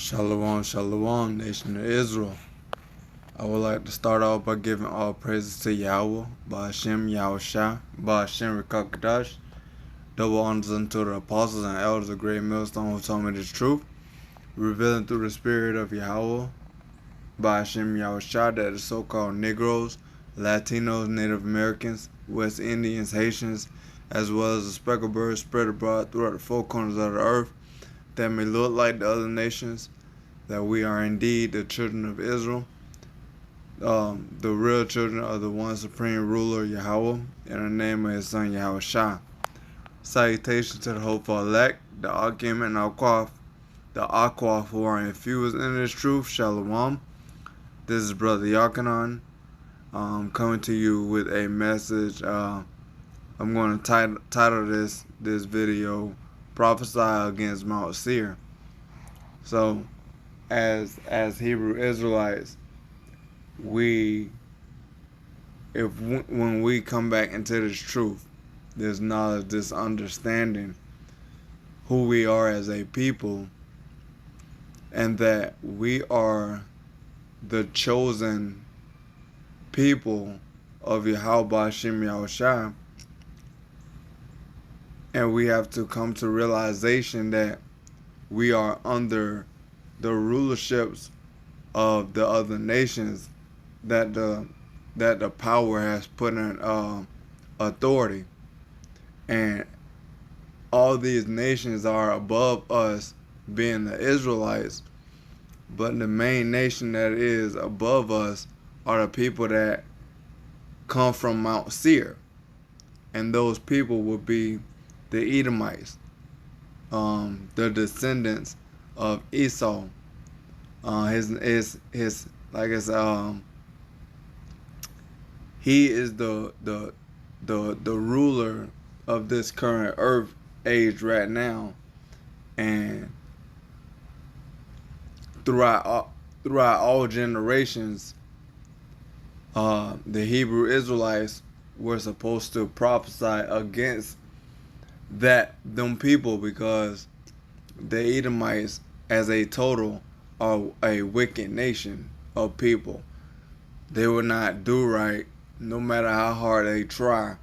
Shalom, shalom, nation of Israel. I would like to start off by giving all praises to Yahweh, Ba'ashem Yahushua, Ba'ashem Rekakadash, double honors unto the apostles and elders of Great Millstone who told me the truth, revealing through the spirit of Yahweh, Ba'ashem Yahushua, that the so-called Negroes, Latinos, Native Americans, West Indians, Haitians, as well as the speckled birds spread abroad throughout the four corners of the earth, that may look like the other nations, that we are indeed the children of Israel, the real children of the one supreme ruler Yahweh, in the name of his son Yahushua. Salutation to the hopeful elect, the Akim and Akwaf, who are infused in this truth. Shalom. This is Brother Yakanan, coming to you with a message. I'm going to title this video, Prophesy against Mount Seir. So, as Hebrew Israelites, when we come back into this truth, this knowledge, this understanding who we are as a people, and that we are the chosen people of Yahweh Shem Yahushua, and we have to come to realization that we are under the rulerships of the other nations that the power has put in authority, and all these nations are above us, being the Israelites, but the main nation that is above us are the people that come from Mount Seir, and those people will be the Edomites, the descendants of Esau. His like I said, he is the ruler of this current earth age right now, and throughout all generations, the Hebrew Israelites were supposed to prophesy against them people, because the Edomites as a total are a wicked nation of people. They will not do right no matter how hard they try,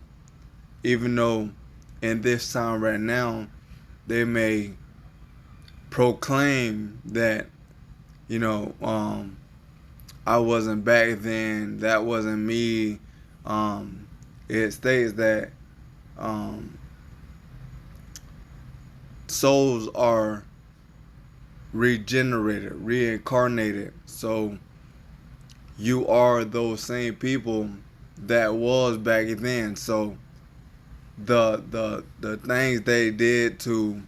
even though in this time right now they may proclaim that, I wasn't back then, that wasn't me. It states that souls are regenerated, reincarnated. So you are those same people that was back then. So the things they did to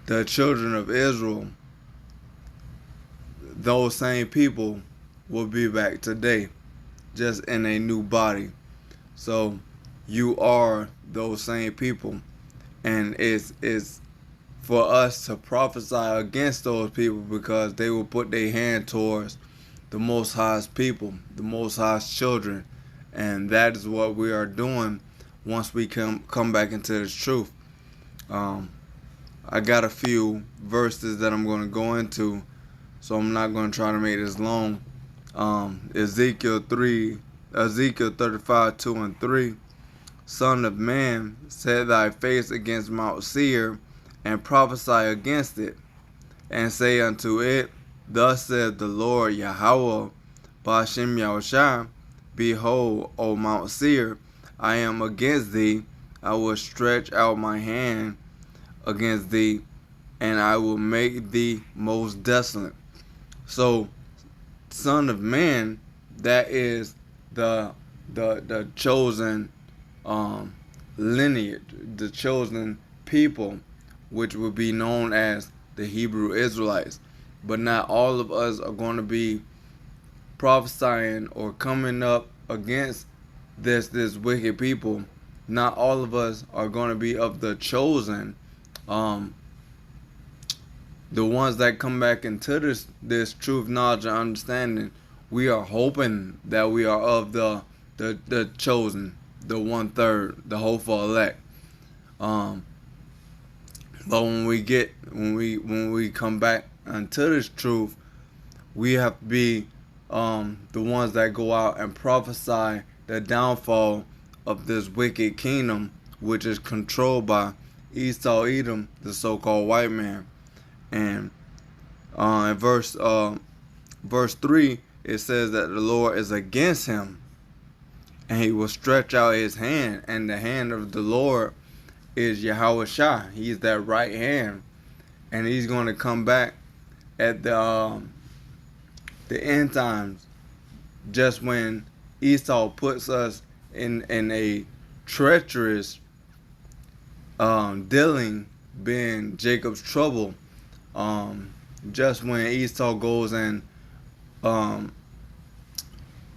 the children of Israel, those same people will be back today, just in a new body. So you are those same people, and it's for us to prophesy against those people, because they will put their hand towards the Most High's people, the Most High's children, and that is what we are doing once we come back into this truth. I got a few verses that I'm going to go into, so I'm not going to try to make this long. Ezekiel 35, 2 and 3. Son of man, set thy face against Mount Seir, and prophesy against it, and say unto it, Thus saith the Lord Yahweh, Ba'ashem Yahushua, Behold, O Mount Seir, I am against thee. I will stretch out my hand against thee, and I will make thee most desolate. So, son of man, that is the chosen lineage, the chosen people, which would be known as the Hebrew Israelites. But not all of us are going to be prophesying or coming up against this wicked people. Not all of us are going to be of the chosen, the ones that come back into this truth, knowledge, and understanding. We are hoping that we are of the chosen, the 1/3, the hopeful elect. But when we come back unto this truth, we have to be the ones that go out and prophesy the downfall of this wicked kingdom, which is controlled by Esau Edom, the so-called white man. And in verse 3, it says that the Lord is against him, and he will stretch out his hand, and the hand of the Lord is Yahweh Shah. He's that right hand, and he's going to come back at the end times, just when Esau puts us in a treacherous dealing, being Jacob's trouble. Just when Esau goes and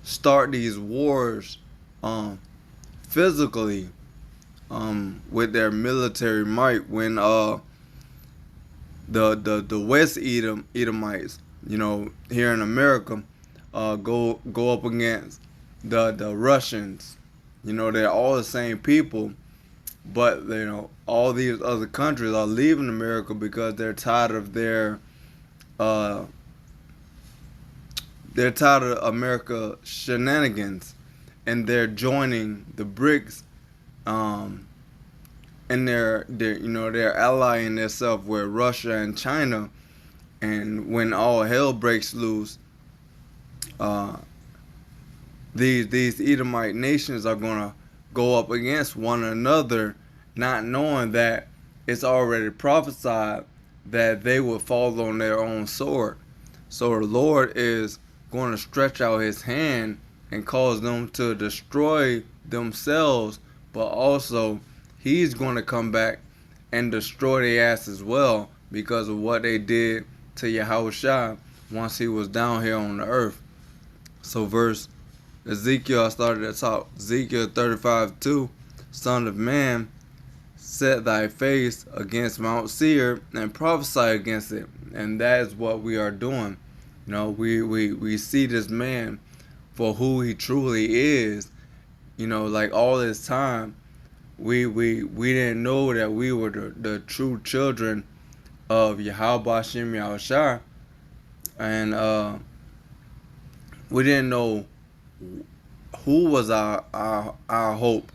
start these wars physically with their military might, when the West Edomites, here in America, go up against the Russians. They're all the same people, but all these other countries are leaving America because they're tired of America shenanigans, and they're joining the BRICS, and they're allying themselves with Russia and China. And when all hell breaks loose, these Edomite nations are gonna go up against one another, not knowing that it's already prophesied that they will fall on their own sword. So the Lord is going to stretch out his hand and cause them to destroy themselves, but also he's going to come back and destroy their ass as well, because of what they did to Yahushua once he was down here on the earth. So Ezekiel, I started at top. Ezekiel 35:2, Son of man, set thy face against Mount Seir and prophesy against it. And that is what we are doing. We see this man for who he truly is. Like all this time, we didn't know that we were the true children of Yahweh Hashem Yahushua, and we didn't know who was our hope,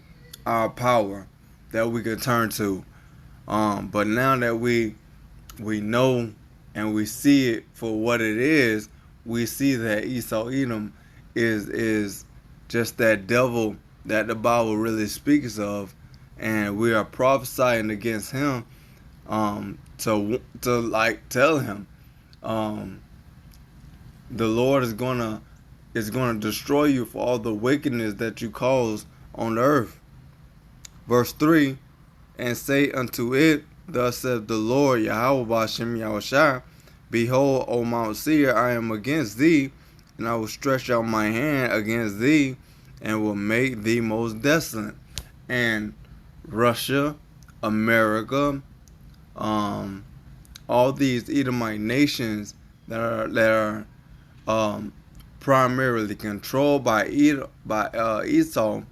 our power that we could turn to. But now that we know and we see it for what it is, we see that Esau Edom is just that devil that the Bible really speaks of, and we are prophesying against him to tell him the Lord is gonna destroy you for all the wickedness that you cause on the earth. Verse 3, and say unto it, thus saith the Lord Yahweh Hashem Yahushua, behold, O Mount Seir, I am against thee, and I will stretch out my hand against thee, and will make thee most desolate. And Russia, America, all these Edomite nations that are primarily controlled by Esau,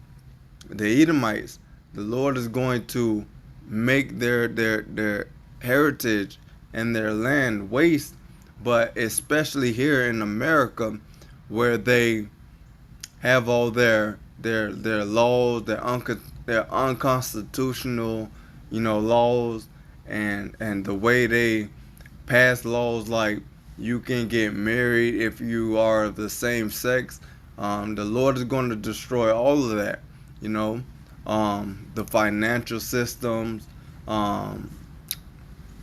the Edomites, the Lord is going to make their heritage and their land waste. But especially here in America, where they have all their laws, their unconstitutional, laws, and the way they pass laws, like you can get married if you are of the same sex. The Lord is going to destroy all of that. The financial systems,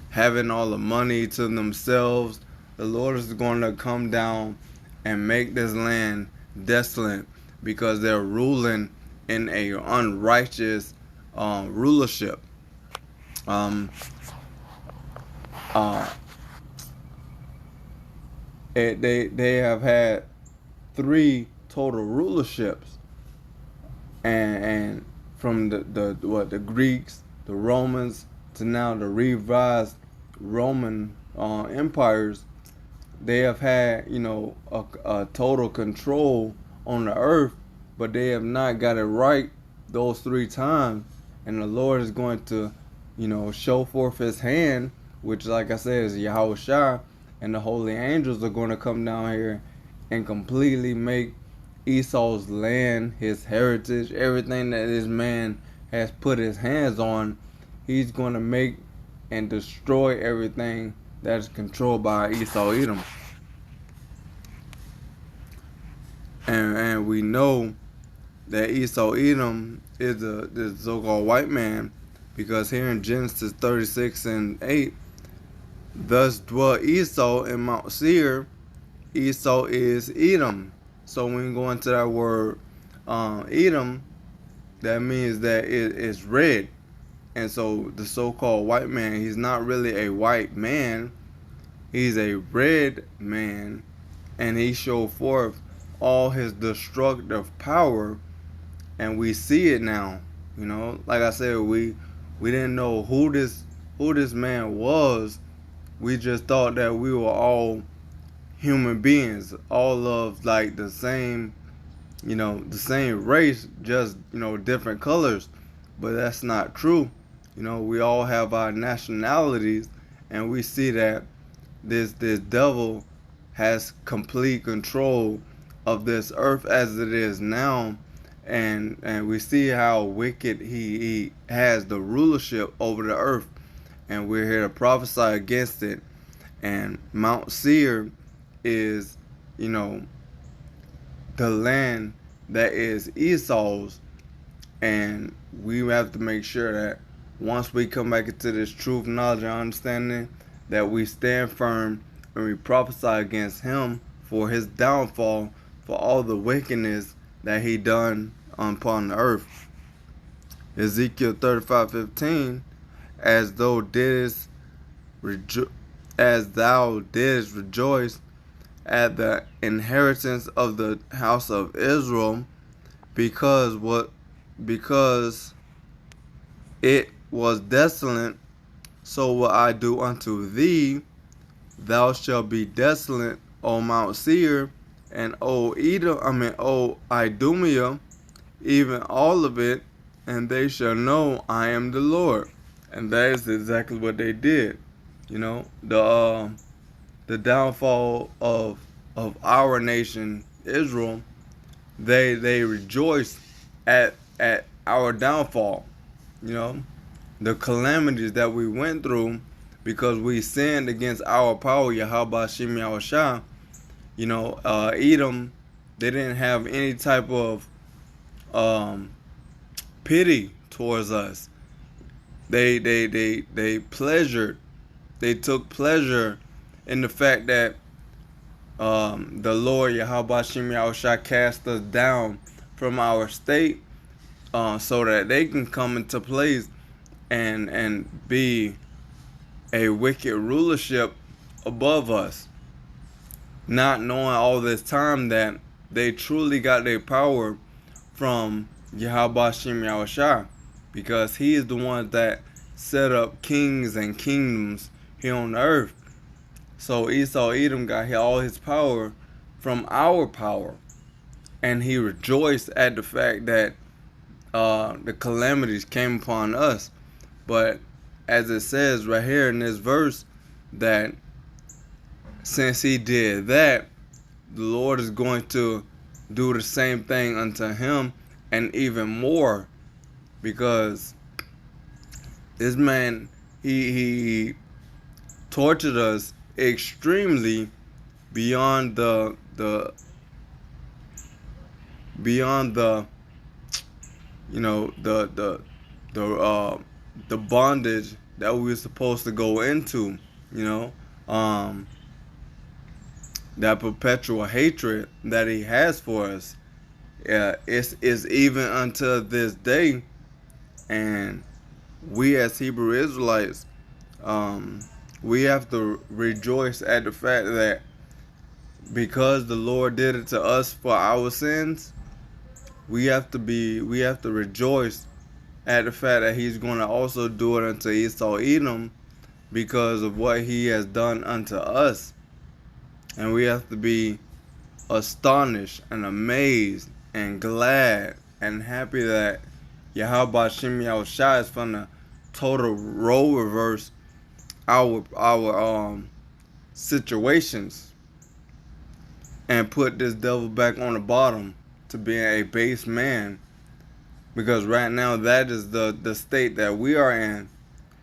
having all the money to themselves. The Lord is going to come down and make this land desolate, because they're ruling in a unrighteous rulership. They have had 3 total rulerships, and from the Greeks, the Romans, to now the revised Roman empires. They have had a total control on the earth, but they have not got it right those 3 times. And the Lord is going to show forth his hand, which, like I said, is Yahushua, and the holy angels are going to come down here and completely make Esau's land, his heritage, everything that this man has put his hands on. He's going to make and destroy everything that is controlled by Esau Edom. And we know that Esau Edom is the so-called white man, because here in Genesis 36:8, thus dwelt Esau in Mount Seir. Esau is Edom. So when you go into that word Edom, that means that it is red. And so the so-called white man, he's not really a white man. He's a red man. And he showed forth all his destructive power. And we see it now. You know, like I said, we didn't know who this man was. We just thought that we were all human beings, all of like the same, the same race, just, different colors. But that's not true. We all have our nationalities, and we see that this devil has complete control of this earth as it is now, and we see how wicked he has the rulership over the earth, and we're here to prophesy against it. And Mount Seir is, the land that is Esau's, and we have to make sure that once we come back into this truth, knowledge, and understanding, that we stand firm and we prophesy against him for his downfall, for all the wickedness that he done upon the earth. Ezekiel 35:15, as thou didst rejoice at the inheritance of the house of Israel, because it was desolate, so will I do unto thee. Thou shalt be desolate, O Mount Seir, and O Idumea, even all of it, and they shall know I am the Lord. And that is exactly what they did. The downfall of our nation, Israel, they rejoiced at our downfall. The calamities that we went through because we sinned against our power, Yahweh Shem Yahushua. Edom, they didn't have any type of pity towards us. They took pleasure in the fact that the Lord Yahweh Shem Yahushua cast us down from our state, so that they can come into place and be a wicked rulership above us, not knowing all this time that they truly got their power from Yahweh Shem Yahushua, because he is the one that set up kings and kingdoms here on the earth. So Esau Edom got all his power from our power, and he rejoiced at the fact that the calamities came upon us. But as it says right here in this verse, that since he did that, the Lord is going to do the same thing unto him, and even more, because this man, he tortured us extremely beyond the bondage that we were supposed to go into. That perpetual hatred that he has for us, is even until this day. And we as Hebrew Israelites, we have to rejoice at the fact that because the Lord did it to us for our sins, we have to rejoice at the fact that he's going to also do it unto Esau Edom, because of what he has done unto us. And we have to be astonished and amazed and glad and happy that Yahweh Shem Yahushua is from the total role reverse our situations and put this devil back on the bottom to being a base man. Because right now that is the state that we are in.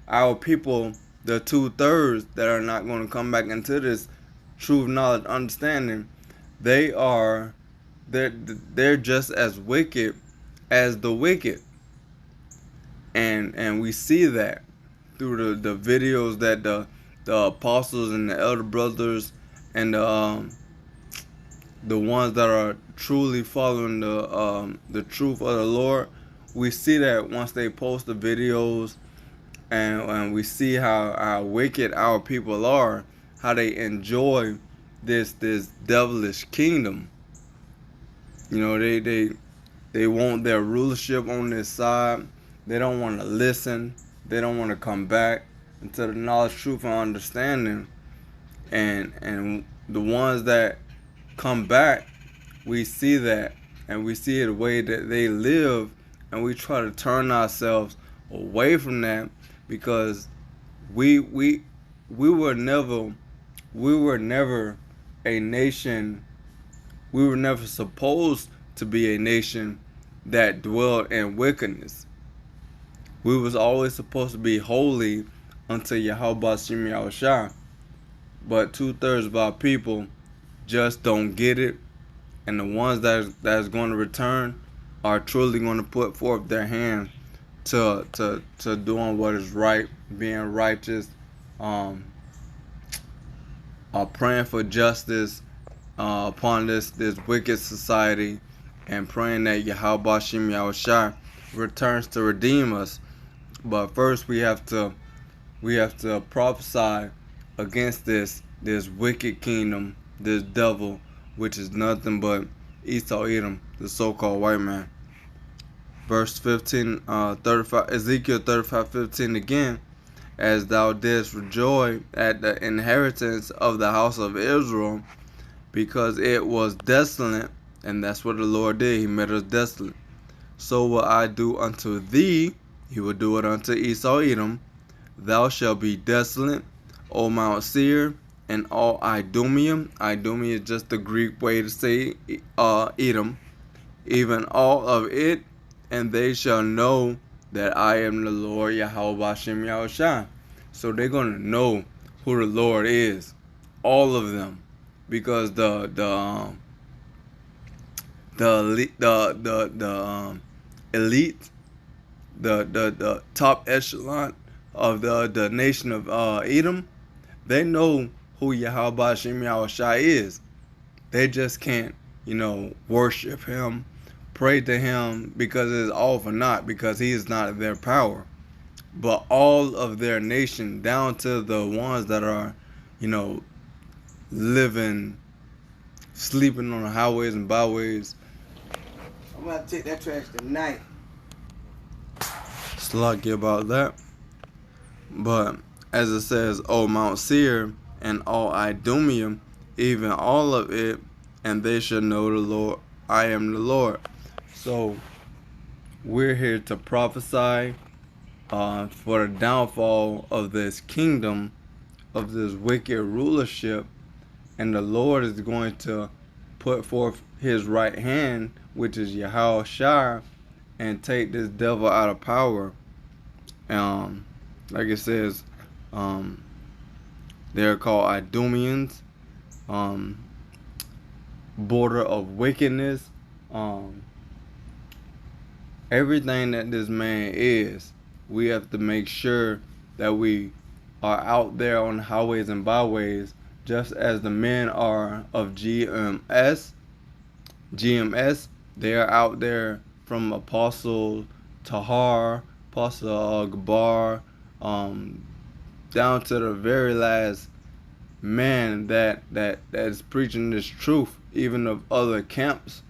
Our people, the 2/3 that are not going to come back into this truth, knowledge, understanding, they are they're just as wicked as the wicked. And we see that through the videos that the apostles and the elder brothers and the ones that are truly following the truth of the Lord. We see that once they post the videos, and we see how wicked our people are, how they enjoy this devilish kingdom. You know, they want their rulership on this side. They don't want to listen. They don't want to come back into the knowledge, truth, and understanding. And the ones that come back, we see that, and we see the way that they live, and we try to turn ourselves away from that, because we were never a nation. We were never supposed to be a nation that dwelled in wickedness. We was always supposed to be holy unto Yahweh Shem Yahushua. But 2/3 of our people just don't get it, and the ones that's going to return are truly going to put forth their hand to doing what is right, being righteous, are praying for justice upon this wicked society, and praying that Yahweh Shem Yahushua returns to redeem us. But first we have to prophesy against this wicked kingdom, this devil, which is nothing but Esau Edom, the so-called white man. Verse 15, 35, Ezekiel 35:15 again. As thou didst rejoice at the inheritance of the house of Israel, because it was desolate, and that's what the Lord did. He made us desolate. So will I do unto thee. He will do it unto Esau Edom. Thou shalt be desolate, O Mount Seir, and all Idumeum. Idumeum is just the Greek way to say Edom. Even all of it, and they shall know that I am the Lord Yahweh Shem Yahushua. So they're gonna know who the Lord is, all of them, because the elite, the top echelon of the nation of Edom, they know who Yahweh Shem Yahushua is. They just can't, worship him, pray to him, because it's all for naught, because he is not their power. But all of their nation, down to the ones that are, living, sleeping on the highways and byways. I'm going to take that trash tonight. Slucky about that. But as it says, O Mount Seir and all Idumeum, even all of it, and they shall know the Lord. I am the Lord. So we're here to prophesy for the downfall of this kingdom, of this wicked rulership, and the Lord is going to put forth his right hand, which is Yahushua, and take this devil out of power. Like it says, they're called Idumeans, border of wickedness. Everything that this man is, we have to make sure that we are out there on the highways and byways, just as the men are of GMS. They are out there, from Apostle Tahar, Apostle Gabar, down to the very last man that is preaching this truth, even of other camps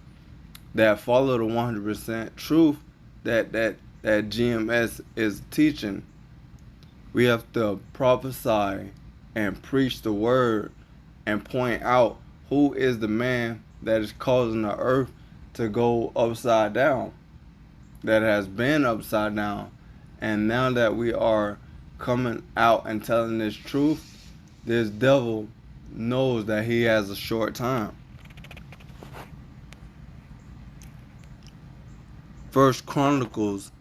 that follow the 100% truth that GMS is teaching. We have to prophesy and preach the word and point out who is the man that is causing the earth to go upside down, that has been upside down. And now that we are coming out and telling this truth, this devil knows that he has a short time. First Chronicles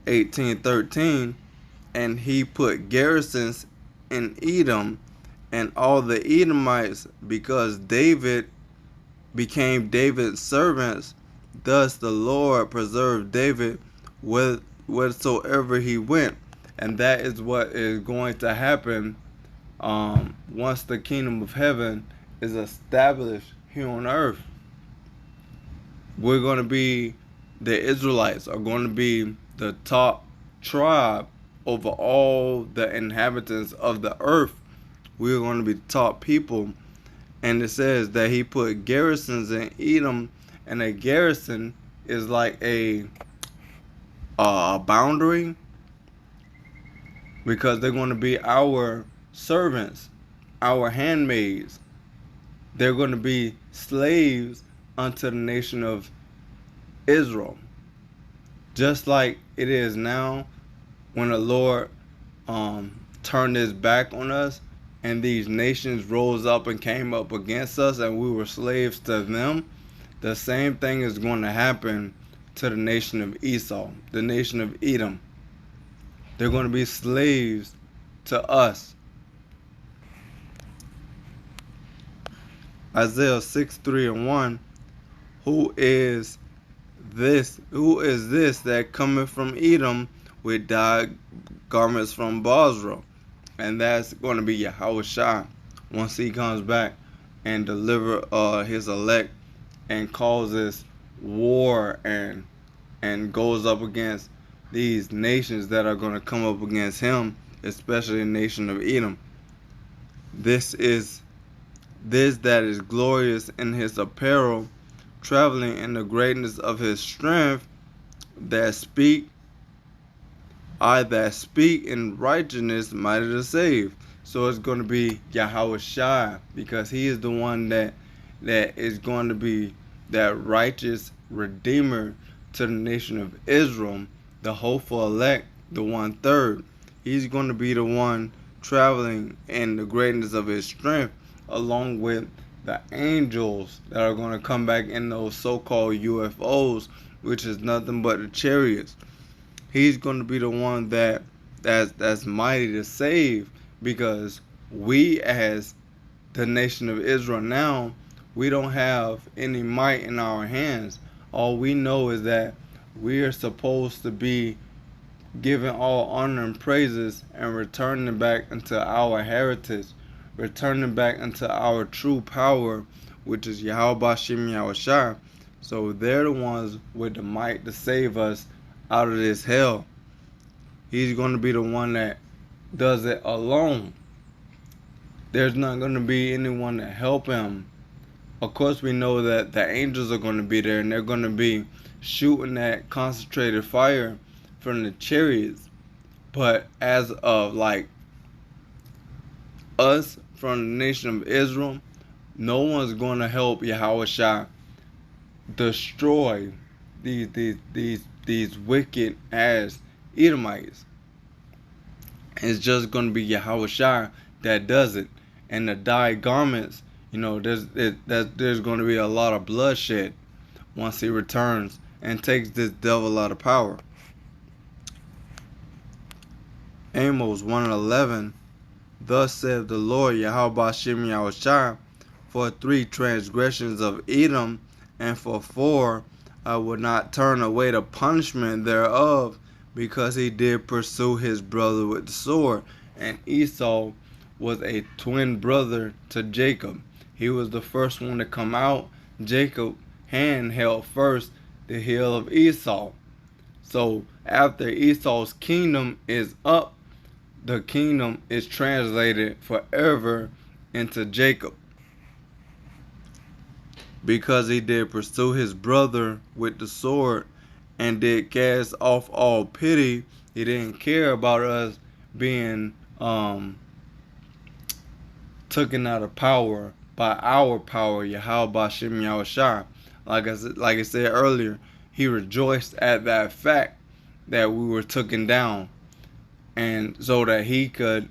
18:13, and he put garrisons in Edom and all the Edomites, because David became David's servants. Thus the Lord preserved David wheresoever he went. And that is what is going to happen once the kingdom of heaven is established here on earth. The Israelites are going to be the top tribe over all the inhabitants of the earth. We're going to be the top people. And it says that he put garrisons in Edom, and a garrison is like a boundary, because they're going to be our servants, our handmaids. They're going to be slaves unto the nation of Israel. Just like it is now, when the Lord turned his back on us, and these nations rose up and came up against us, and we were slaves to them. The same thing is going to happen to the nation of Esau, the nation of Edom. They're going to be slaves to us. Isaiah 6:3-1. Who is this that cometh from Edom with dyed garments from Bozrah? And that's going to be Yahushua once he comes back and deliver his elect and causes war and goes up against these nations that are going to come up against him, especially the nation of Edom. This that is glorious in his apparel, traveling in the greatness of his strength, that speak in righteousness, mighty to save. So it's going to be Yahushua, because he is the one that is going to be that righteous redeemer to the nation of Israel, the hopeful elect, the 1/3. He's going to be the one traveling in the greatness of his strength, along with the angels that are going to come back in those so-called UFOs, which is nothing but the chariots. He's going to be the one that's mighty to save, because we, as the nation of Israel now, we don't have any might in our hands. All we know is that we are supposed to be giving all honor and praises and returning back into our heritage, returning back into our true power, which is Yahweh Shem Yahushua. So they're the ones with the might to save us out of this hell. He's going to be the one that does it alone. There's not going to be anyone to help him. Of course, we know that the angels are going to be there, and they're going to be shooting that concentrated fire from the chariots. But as of like us from the nation of Israel, no one's going to help Yahushua destroy these wicked ass Edomites. It's just going to be Yahushua that does it. And the dyed garments, there's going to be a lot of bloodshed once he returns and takes this devil out of power. Amos 1:11. Thus saith the Lord Yahweh Shem Yahushua, for 3 transgressions of Edom, and for 4 I will not turn away the punishment thereof, because he did pursue his brother with the sword. And Esau was a twin brother to Jacob. He was the first one to come out. Jacob's hand held first the heel of Esau. So after Esau's kingdom is up, the kingdom is translated forever into Jacob. Because he did pursue his brother with the sword, and did cast off all pity. He didn't care about us being taken out of power by our power, Yahweh Shem Yahushua. Like I said earlier, he rejoiced at that fact that we were taken down, and so that he could,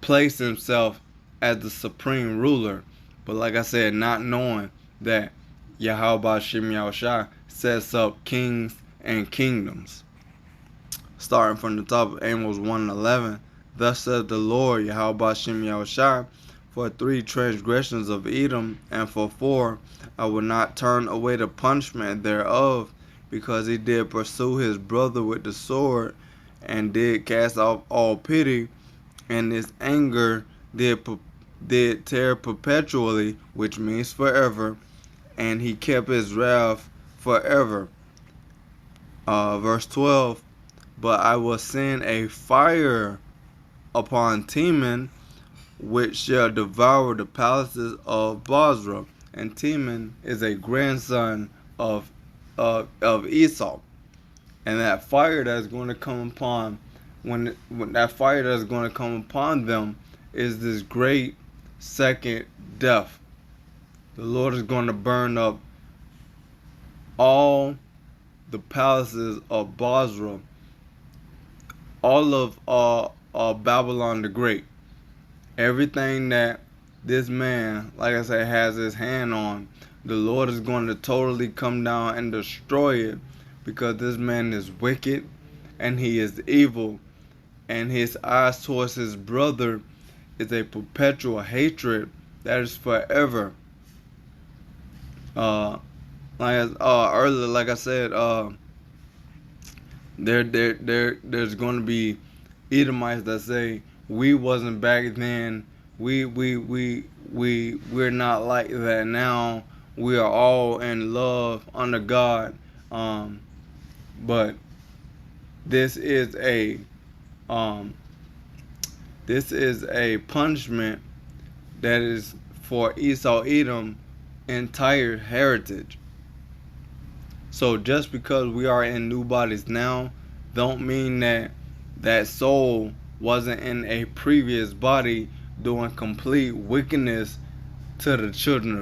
place himself as the supreme ruler. But like I said, not knowing that Yahweh Shem Yahushua sets up kings and kingdoms. Starting from the top of Amos 1:11, thus says the Lord Yahweh Shem Yahushua, for 3 transgressions of Edom, and for 4, I will not turn away the punishment thereof, because he did pursue his brother with the sword, and did cast off all pity, and his anger did tear perpetually, which means forever, and he kept his wrath forever. Verse 12, but I will send a fire upon Teman, which shall devour the palaces of Bozrah. And Teman is a grandson of Esau. And that fire that's going to come upon when that fire that's going to come upon them is this great second death. The Lord is going to burn up all the palaces of Bozrah, all of Babylon the Great. Everything that this man, like I said, has his hand on, the Lord is going to totally come down and destroy it, because this man is wicked and he is evil, and his eyes towards his brother is a perpetual hatred that is forever. Earlier, like I said, there's going to be Edomites that say we wasn't back then. We're not like that now. We are all in love under God. But this is a punishment that is for Esau Edom entire heritage. So just because we are in new bodies now, don't mean that that soul wasn't in a previous body doing complete wickedness to the children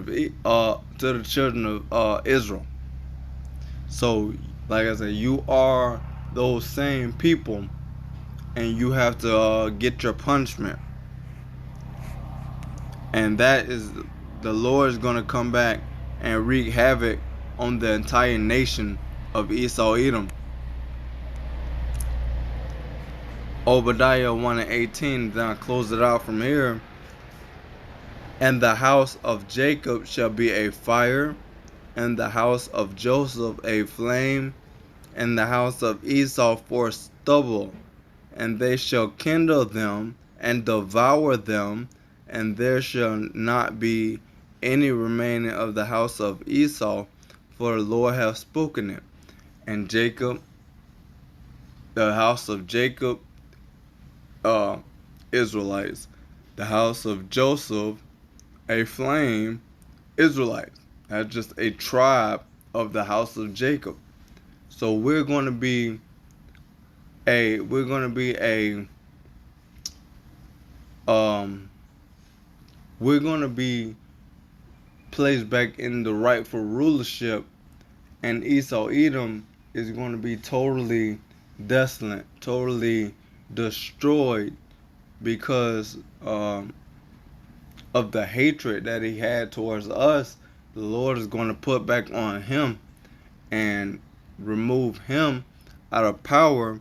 of Israel. So, like I said, you are those same people, and you have to get your punishment. And that is, the Lord is going to come back and wreak havoc on the entire nation of Esau Edom. Obadiah 1:18, then I close it out from here. And the house of Jacob shall be a fire, and the house of Joseph a flame, and the house of Esau for stubble, and they shall kindle them and devour them, and there shall not be any remaining of the house of Esau, for the Lord hath spoken it. And Jacob, the house of Jacob, Israelites. The house of Joseph, a flame, Israelites. That's just a tribe of the house of Jacob. So we're going to be placed back in the rightful rulership, and Esau Edom is going to be totally desolate, totally destroyed, because of the hatred that he had towards us. The Lord is going to put back on him and remove him out of power.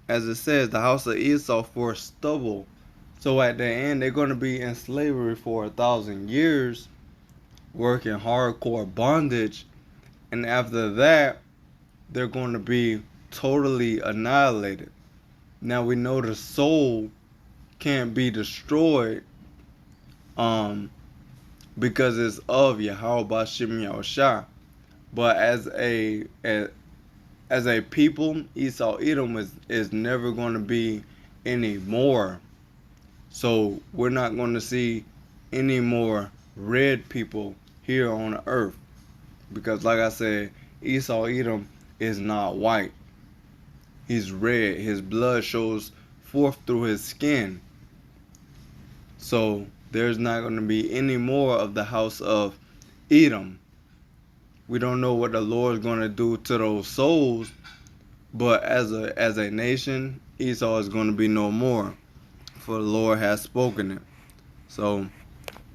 As it says, the house of Esau for stubble. So at the end, they're going to be in slavery for 1,000 years, working hardcore bondage, and after that, they're going to be totally annihilated. Now we know the soul can't be destroyed, because it's of Yahweh B'Shem Yahushua. But as a people, Esau Edom is never going to be anymore. So we're not going to see any more red people here on the earth, because like I said, Esau Edom is not white. He's red. His blood shows forth through his skin. So there's not going to be any more of the house of Edom. We don't know what the Lord is going to do to those souls, but as a nation, Esau is going to be no more, for the Lord has spoken it. So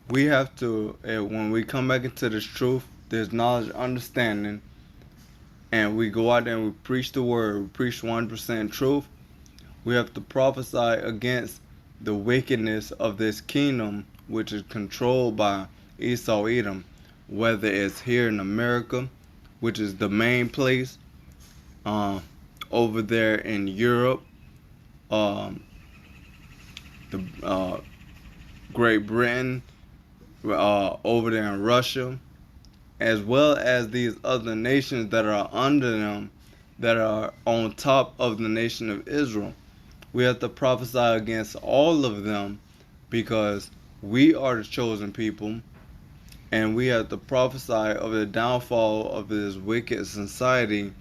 we have to, when we come back into this truth, this knowledge, understanding, and we go out there and we preach the word, we preach 100% truth, we have to prophesy against the wickedness of this kingdom, which is controlled by Esau Edom, whether it's here in America, which is the main place, over there in Europe, the Great Britain, over there in Russia, as well as these other nations that are under them, that are on top of the nation of Israel. We have to prophesy against all of them because we are the chosen people, and we have to prophesy of the downfall of this wicked society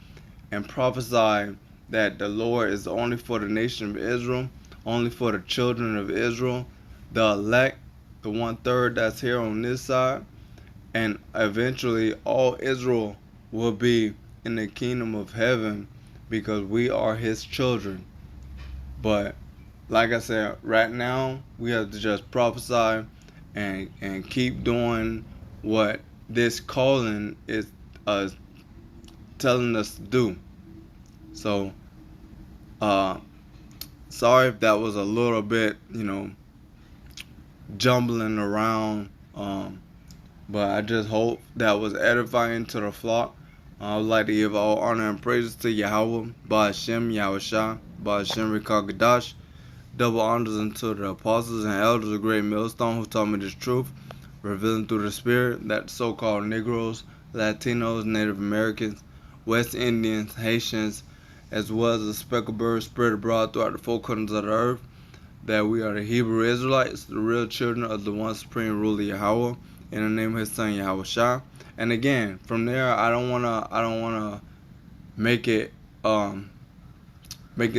and prophesy that the Lord is only for the nation of Israel, only for the children of Israel, the elect, the 1/3 that's here on this side, and eventually all Israel will be in the kingdom of heaven because we are his children. But like I said, right now we have to just prophesy and keep doing what this calling is telling us to do. So sorry if that was a little bit, jumbling around, but I just hope that was edifying to the flock. I would like to give all honor and praises to Yahweh, Ba'ashem, Yahushua, Ba'ashem, Rekagadash. Double honors unto the apostles and elders of Great Millstone who taught me this truth, revealing through the Spirit that so-called Negroes, Latinos, Native Americans, West Indians, Haitians, as well as the speckled birds spread abroad throughout the four corners of the earth, that we are the Hebrew Israelites, the real children of the one supreme ruler Yahweh, in the name of his son Yahushua. And again, from there, I don't wanna make it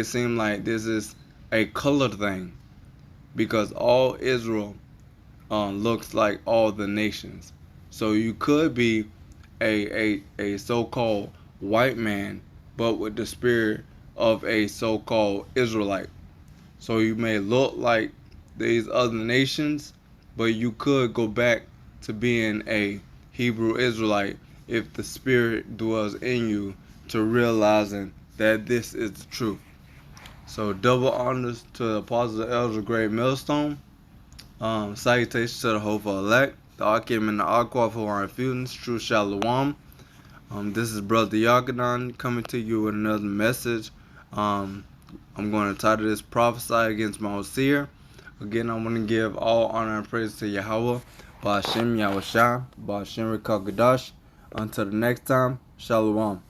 seem like this is a color thing, because all Israel looks like all the nations. So you could be a so-called white man, but with the spirit of a so-called Israelite. So you may look like these other nations, but you could go back to being a Hebrew Israelite if the Spirit dwells in you, to realizing that this is the truth. So double honors to the apostles and elders of Great Millstone. Salutations to the hopeful elect, the Akim and the Aqua for our students, true Shalom. This is Brother Yakadan coming to you with another message. I'm going to title this Prophesy against Mount Seir. Again, I'm going to give all honor and praise to Yahweh, Ba'ashem Yahushua, Ba'ashem Rekagadash. Until the next time, Shalom.